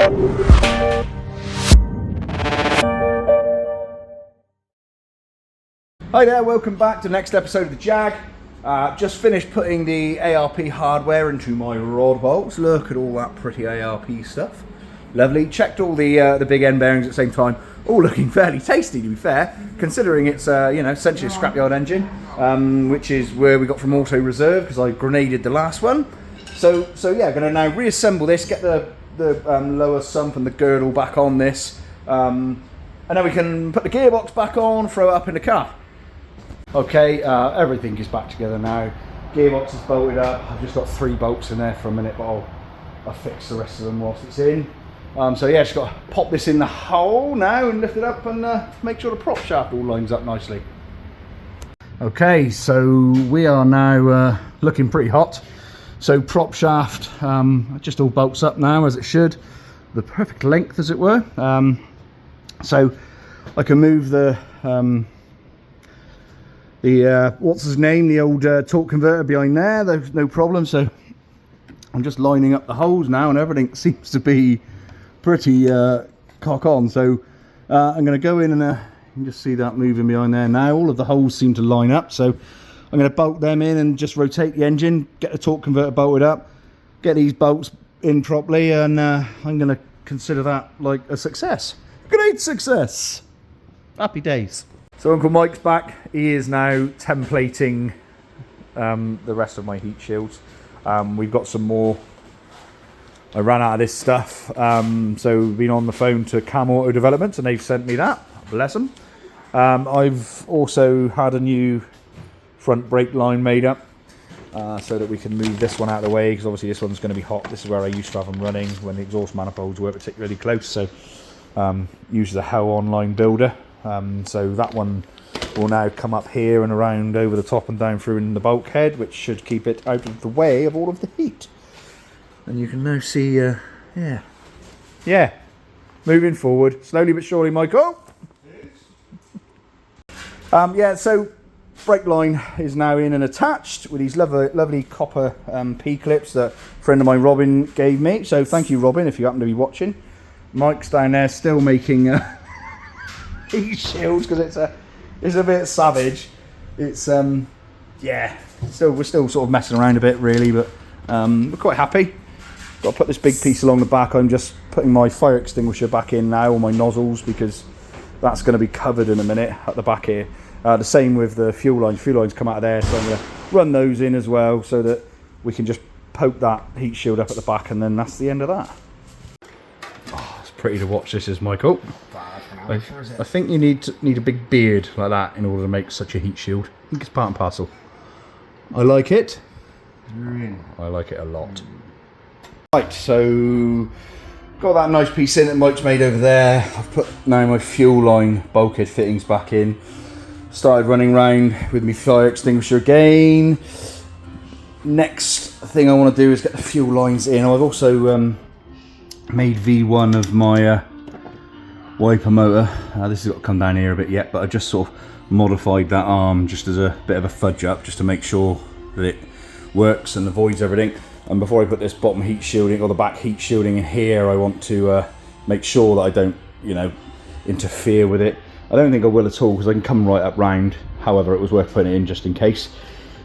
Hi there, welcome back to the next episode of the Jag. Just finished putting the ARP hardware into my rod bolts. Look at all that pretty ARP stuff. Lovely. Checked all the big end bearings at the same time. All looking fairly tasty, to be fair, considering it's essentially a scrapyard engine, which is where we got from Auto Reserve because I grenaded the last one. So yeah, going to now reassemble this, get the lower sump and the girdle back on this, and then we can put the gearbox back on, throw it up in the car. Okay, everything is back together now. Gearbox is bolted up. I've just got 3 bolts in there for a minute, but I'll fix the rest of them whilst it's in. So yeah, just got to pop this in the hole now and lift it up and make sure the prop shaft all lines up nicely. Okay, so we are now looking pretty hot. So prop shaft just all bolts up now as it should. The perfect length, as it were. So I can move the what's his name, the old torque converter behind there. There's no problem. So I'm just lining up the holes now and everything seems to be pretty cock on. So I'm going to go in and you can just see that moving behind there now. All of the holes seem to line up, so I'm going to bolt them in and just rotate the engine, get the torque converter bolted up, get these bolts in properly, and I'm going to consider that like a success. Great success. Happy days. So Uncle Mike's back. He is now templating the rest of my heat shields. We've got some more. I ran out of this stuff, so we've been on the phone to Cam Auto Development and they've sent me that. Bless them. I've also had a new front brake line made up so that we can move this one out of the way, because obviously this one's going to be hot. This is where I used to have them running when the exhaust manifolds were particularly close, so use the Hell Online builder. So that one will now come up here and around over the top and down through in the bulkhead, which should keep it out of the way of all of the heat. And you can now see, yeah, moving forward slowly but surely, Michael. Yeah, so brake line is now in and attached with these lovely copper P clips that a friend of mine, Robin, gave me. So thank you, Robin, if you happen to be watching. Mike's down there still making heat shields because it's a bit savage. It's yeah, we're still sort of messing around a bit really, but we're quite happy. Got to put this big piece along the back. I'm just putting my fire extinguisher back in now, all my nozzles, because that's going to be covered in a minute at the back here. The same with the fuel lines. Fuel lines come out of there, so I'm going to run those in as well so that we can just poke that heat shield up at the back, and then that's the end of that. Oh, it's pretty to watch this, is Michael. I think you need a big beard like that in order to make such a heat shield. I think it's part and parcel. I like it. I like it a lot. Right, so got that nice piece in that Mike's made over there. I've put now my fuel line bulkhead fittings back in. Started running around with my fire extinguisher again. Next thing I want to do is get the fuel lines in. I've also made V1 of my wiper motor. This has got to come down here a bit yet, but I just sort of modified that arm just as a bit of a fudge up, just to make sure that it works and avoids everything. And before I put this bottom heat shielding or the back heat shielding in here, I want to make sure that I don't, interfere with it. I don't think I will at all, because I can come right up round. However, it was worth putting it in just in case.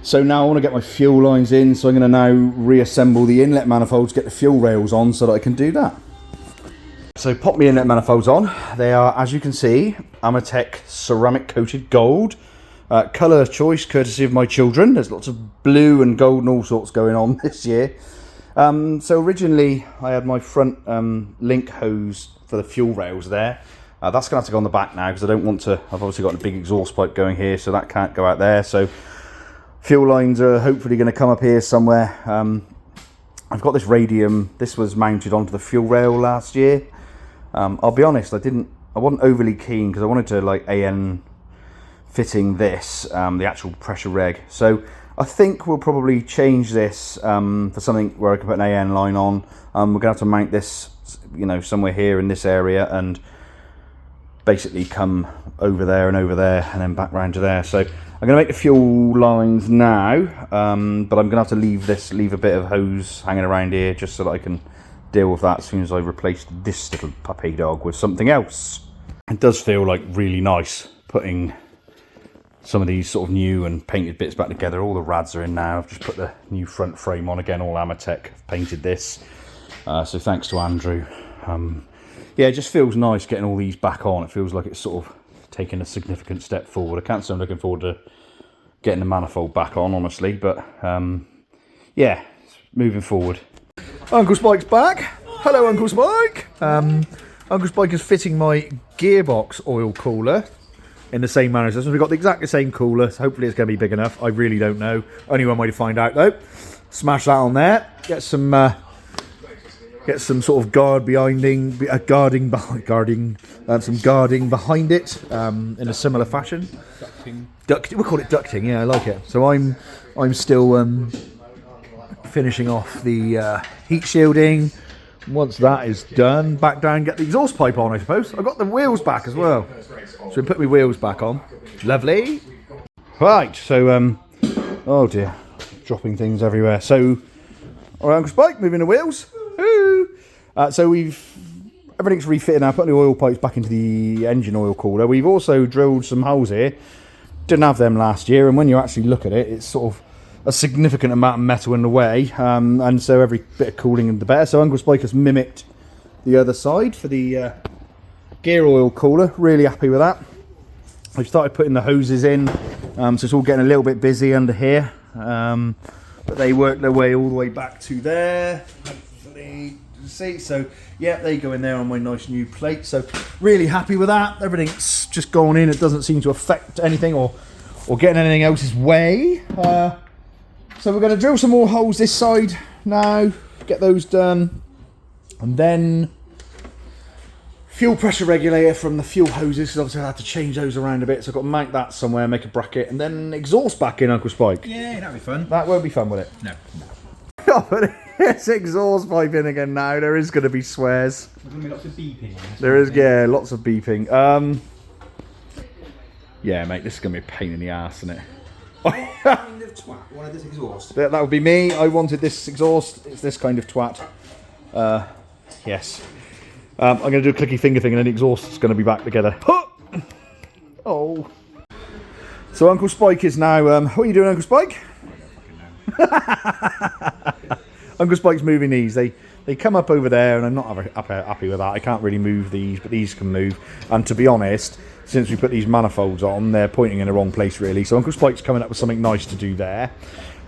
So now I want to get my fuel lines in, so I'm going to now reassemble the inlet manifolds, get the fuel rails on so that I can do that. So pop my inlet manifolds on. They are, as you can see, Amatec ceramic coated gold. Colour choice courtesy of my children. There's lots of blue and gold and all sorts going on this year. So originally I had my front link hose for the fuel rails there. That's going to have to go on the back now because I don't want to. I've obviously got a big exhaust pipe going here, so that can't go out there. So fuel lines are hopefully going to come up here somewhere. I've got this radium. This was mounted onto the fuel rail last year. I'll be honest, I wasn't overly keen because I wanted to like AN fitting this, the actual pressure reg. So I think we'll probably change this for something where I can put an AN line on. We're going to have to mount this, somewhere here in this area and basically come over there and then back round to there. So I'm going to make the fuel lines now, but I'm going to have to leave a bit of hose hanging around here just so that I can deal with that as soon as I replaced this little puppy dog with something else. It does feel like really nice putting some of these sort of new and painted bits back together. All the rads are in now. I've just put the new front frame on again, all Amatec. I've painted this. So thanks to Andrew. Yeah, it just feels nice getting all these back on. It feels like it's sort of taken a significant step forward. I can't say I'm looking forward to getting the manifold back on, honestly, but yeah, moving forward. Uncle Spike's back. Hello, Uncle Spike. Uncle Spike is fitting my Gearbox oil cooler in the same manner as this. We've got the exactly same cooler, so hopefully it's going to be big enough. I really don't know. Only one way to find out, though. Smash that on there. Get some sort of guarding behind it in a similar fashion. Ducting. We'll call it ducting. Yeah, I like it. So I'm still finishing off the heat shielding. Once that is done, back down, get the exhaust pipe on, I suppose. I've got the wheels back as well. So I put my wheels back on. Lovely. Right, so, oh dear, dropping things everywhere. So, all right, Uncle Spike, moving the wheels. So everything's refitted now, put the oil pipes back into the engine oil cooler. We've also drilled some holes here. Didn't have them last year, and when you actually look at it, it's sort of a significant amount of metal in the way, and so every bit of cooling the better. So Uncle Spike has mimicked the other side for the gear oil cooler. Really happy with that. I've started putting the hoses in, so it's all getting a little bit busy under here, but they work their way all the way back to there. Hopefully, see. So yeah, they go in there on my nice new plate. So really happy with that. Everything's just going in. It doesn't seem to affect anything or getting anything else's way. So we're going to drill some more holes this side now, get those done, and then fuel pressure regulator from the fuel hoses, because obviously I had to change those around a bit, so I've got to mount that somewhere, make a bracket, and then exhaust back in, Uncle Spike. Yeah, that'll be fun. That won't be fun, will it? No. Oh, but it's exhaust pipe in again now. There is going to be swears. There's going to be lots of beeping. There is, yeah, lots of beeping. Yeah, mate, this is going to be a pain in the arse, isn't it? What kind of twat wanted this exhaust? That would be me. I wanted this exhaust. It's this kind of twat. Yes. I'm going to do a clicky finger thing and then the exhaust is going to be back together. Oh. So Uncle Spike is now... what are you doing, Uncle Spike? Uncle Spike's moving these. They come up over there and I'm not happy with that. I can't really move these, but these can move. And to be honest, since we put these manifolds on, they're pointing in the wrong place really. So Uncle Spike's coming up with something nice to do there.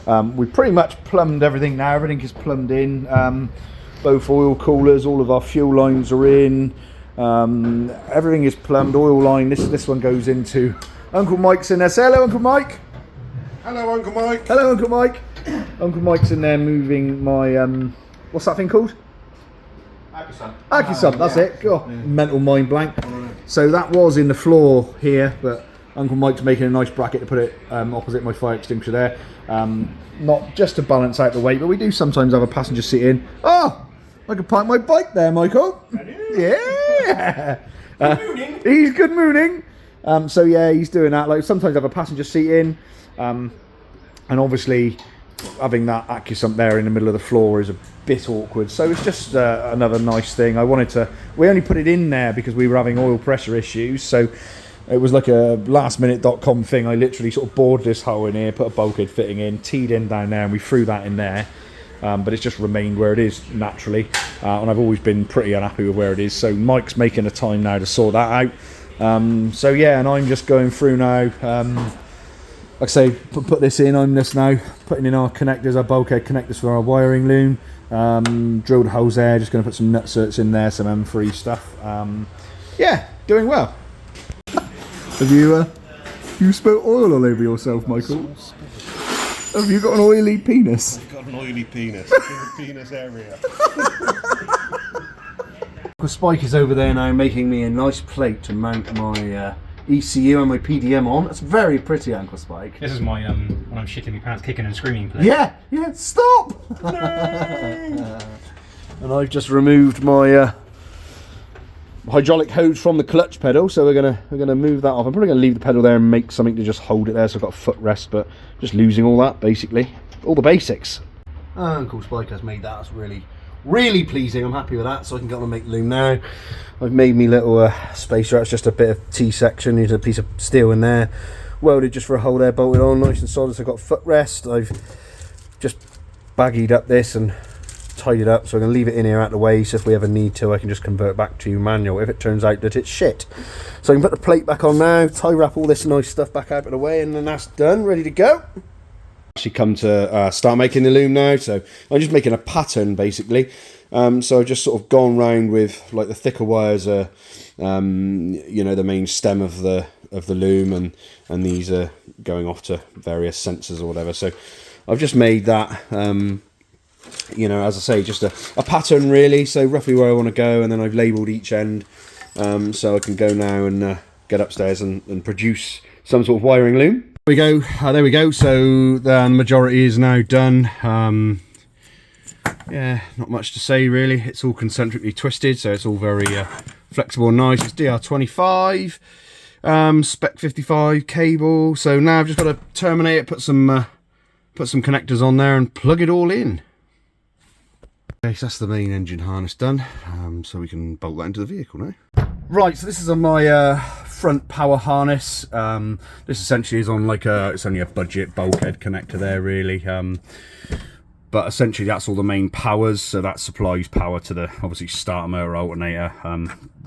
We've pretty much plumbed everything now. Everything is plumbed in. Both oil coolers, all of our fuel lines are in. Everything is plumbed. Oil line. This one goes into Uncle Mike's in there. Say hello, Uncle Mike. Hello, Uncle Mike. Hello, Uncle Mike. Uncle Mike's in there moving my what's that thing called? Accusump, that's it. God, mental mind blank. So that was in the floor here, but Uncle Mike's making a nice bracket to put it opposite my fire extinguisher there. Not just to balance out the weight, but we do sometimes have a passenger seat in. Oh, I can park my bike there, Michael. Yeah. He's good mooning. So yeah, he's doing that. Like sometimes have a passenger seat in, and obviously having that Accusump there in the middle of the floor is a bit awkward. So it's just another nice thing. We only put it in there because we were having oil pressure issues. So it was like a lastminute.com thing. I literally sort of bored this hole in here, put a bulkhead fitting in, teed in down there, and we threw that in there. But it's just remained where it is naturally. And I've always been pretty unhappy with where it is. So Mike's making the time now to sort that out. So yeah, and I'm just going through now. Like I say, put this in. I'm just now putting in our connectors, our bulkhead connectors for our wiring loom. Drilled holes there. Just going to put some nutserts in there, some M3 stuff. Yeah, doing well. Have you spilt oil all over yourself, Michael? Have you got an oily penis? I've got an oily penis. In the penis area. Spike is over there now making me a nice plate to mount my ECU and my PDM on. That's very pretty, Uncle Spike. This is my when I'm shitting my pants, kicking and screaming plate. Yeah, stop! No! And I've just removed my hydraulic hose from the clutch pedal, so we're gonna move that off. I'm probably gonna leave the pedal there and make something to just hold it there, so I've got a footrest, but just losing all that basically, all the basics. Uncle Spike has made that. That's really really pleasing. I'm happy with that, so I can go on and make loom now. I've made me little spacer. It's just a bit of T-section. There's a piece of steel in there, welded just for a hole there, bolted on nice and solid. So I've got footrest. I've just baggied up this and tied it up, so I'm going to leave it in here out of the way, so if we ever need to I can just convert back to manual if it turns out that it's shit. So I can put the plate back on now, tie wrap all this nice stuff back out of the way, and then that's done, ready to go. Actually come to start making the loom now, so I'm just making a pattern basically. So I've just sort of gone round with like the thicker wires are you know, the main stem of the loom, and these are going off to various sensors or whatever. So I've just made that you know, as I say, just a pattern really, so roughly where I want to go, and then I've labelled each end so I can go now and get upstairs and produce some sort of wiring loom. There we go, so the majority is now done. Yeah, not much to say really. It's all concentrically twisted, so it's all very flexible and nice. It's DR25 spec 55 cable, so now I've just got to terminate it, put some connectors on there and plug it all in. Okay, so that's the main engine harness done, so we can bolt that into the vehicle now. Right, so this is on my front power harness. This essentially is on like it's only a budget bulkhead connector there really, but essentially that's all the main powers, so that supplies power to the obviously starter motor, alternator,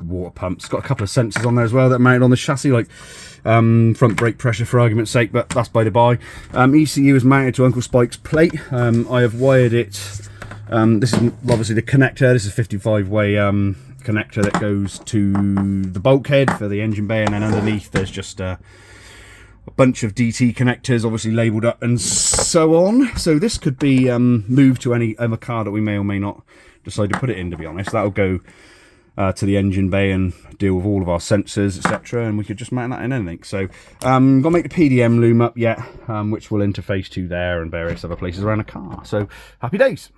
water pumps. It's got a couple of sensors on there as well that are mounted on the chassis, like front brake pressure for argument's sake, but that's by the by. ECU is mounted to Uncle Spike's plate. I have wired it. This is obviously the connector. This is a 55-way connector that goes to the bulkhead for the engine bay, and then underneath there's just a bunch of DT connectors, obviously labelled up and so on. So this could be moved to any other car that we may or may not decide to put it in, to be honest. That'll go to the engine bay and deal with all of our sensors, etc., and we could just mount that in anything. So I'm gonna make the PDM loom up yet, which will interface to there and various other places around the car. So happy days.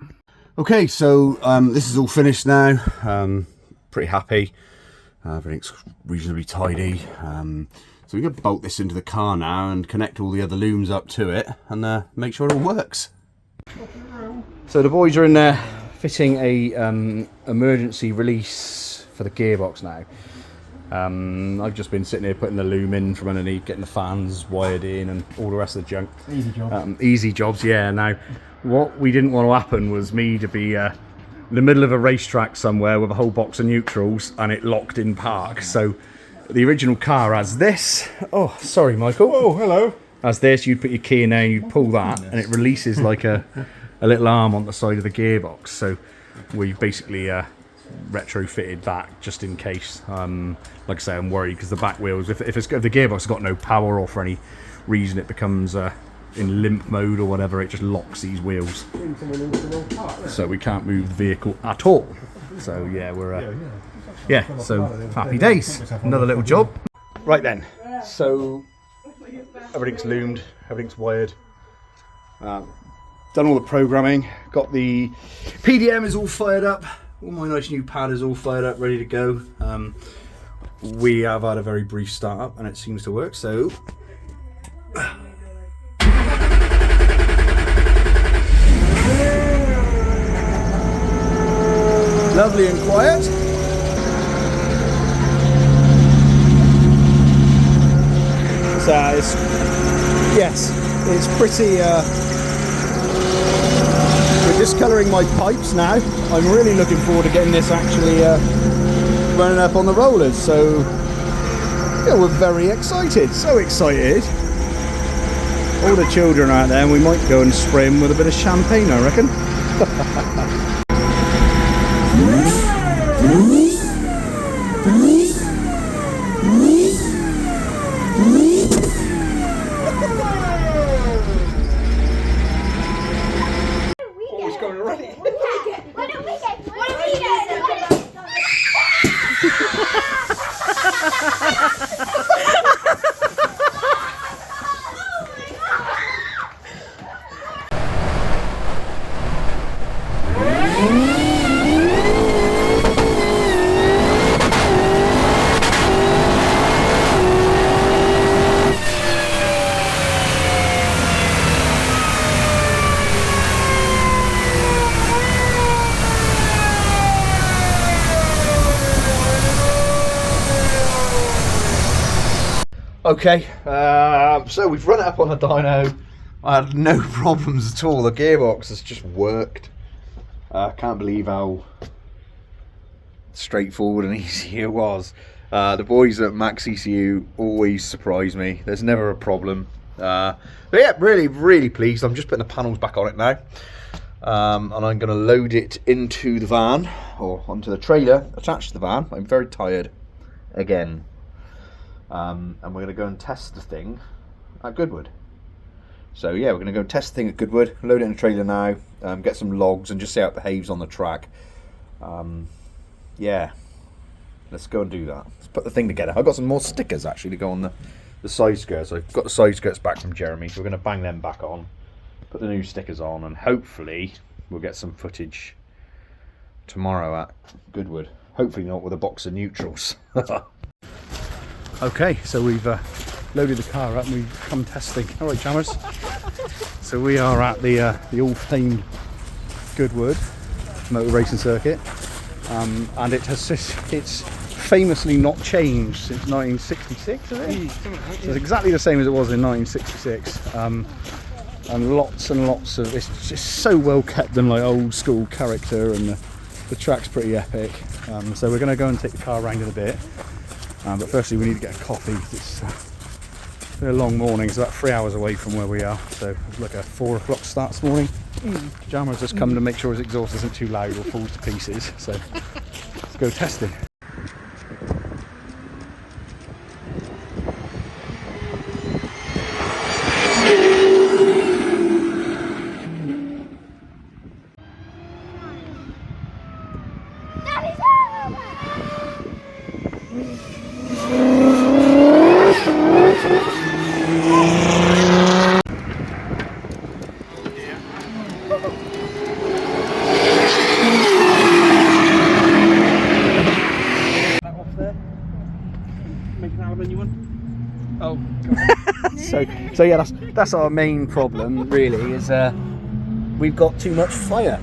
Okay, so this is all finished now. Pretty happy. Everything's reasonably tidy. So we're going to bolt this into the car now and connect all the other looms up to it and make sure it all works. So the boys are in there fitting a emergency release for the gearbox now. I've just been sitting here putting the loom in from underneath, getting the fans wired in and all the rest of the junk. Easy job. Easy jobs, yeah. Now, what we didn't want to happen was me to be in the middle of a racetrack somewhere with a whole box of neutrals and it locked in park. So the original car has this. Oh, sorry, Michael. Oh, hello. As this, you'd put your key in there and you'd pull that and it releases like a little arm on the side of the gearbox. So we've basically retrofitted that just in case. Like I say, I'm worried because the back wheels, if the gearbox has got no power or for any reason it becomes in limp mode or whatever, it just locks these wheels. So we can't move the vehicle at all. So yeah, we're yeah, so happy days. Another little job. Right then, so everything's loomed, everything's wired. Done all the programming. Got the PDM is all fired up. All my nice new pad is all fired up, ready to go. We have had a very brief startup and it seems to work. So lovely and quiet. So it's pretty. We're discolouring my pipes now. I'm really looking forward to getting this actually running up on the rollers. So yeah, we're very excited. So excited. All the children out there, and we might go and spray them with a bit of champagne, I reckon. Okay, so we've run it up on the dyno. I had no problems at all. The gearbox has just worked. I can't believe how straightforward and easy it was. The boys at MaxxECU always surprise me. There's never a problem. But yeah, really pleased. I'm just putting the panels back on it now. And I'm going to load it into the van, or onto the trailer attached to the van. I'm very tired again. And we're going to go and test the thing at Goodwood. So yeah, we're going to go test the thing at Goodwood, load it in a trailer now, get some logs and just see how it behaves on the track. Yeah, let's go and do that. Let's put the thing together. I've got some more stickers actually to go on the side skirts. I've got the side skirts back from Jeremy, so we're going to bang them back on, put the new stickers on, and hopefully we'll get some footage tomorrow at Goodwood. Hopefully not with a box of neutrals. Okay, so we've loaded the car up and we've come testing. All right, jammers. So we are at the all-famed Goodwood motor racing circuit, and it's famously not changed since 1966, is it? So it's exactly the same as it was in 1966, and lots of it's just so well kept and like old school character, and the track's pretty epic. So we're going to go and take the car around in a bit. But firstly we need to get a coffee. It's been a long morning. It's about 3 hours away from where we are, so it's like a 4 o'clock start this morning. Jammer's just come to make sure his exhaust isn't too loud or falls to pieces, so let's go testing. So yeah, that's our main problem really, is we've got too much fire.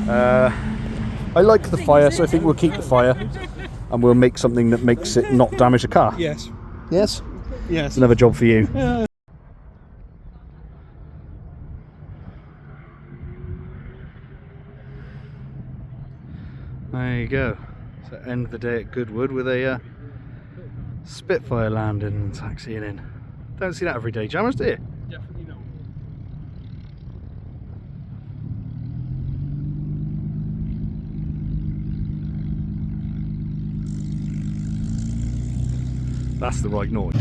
I like the fire, so I think we'll keep the fire and we'll make something that makes it not damage the car. Yes. Yes? Yes. It's another job for you. Yeah. There you go. So end the day at Goodwood with a Spitfire landing and taxiing in. Don't see that every day, jammers, do you? Definitely not. That's the right noise.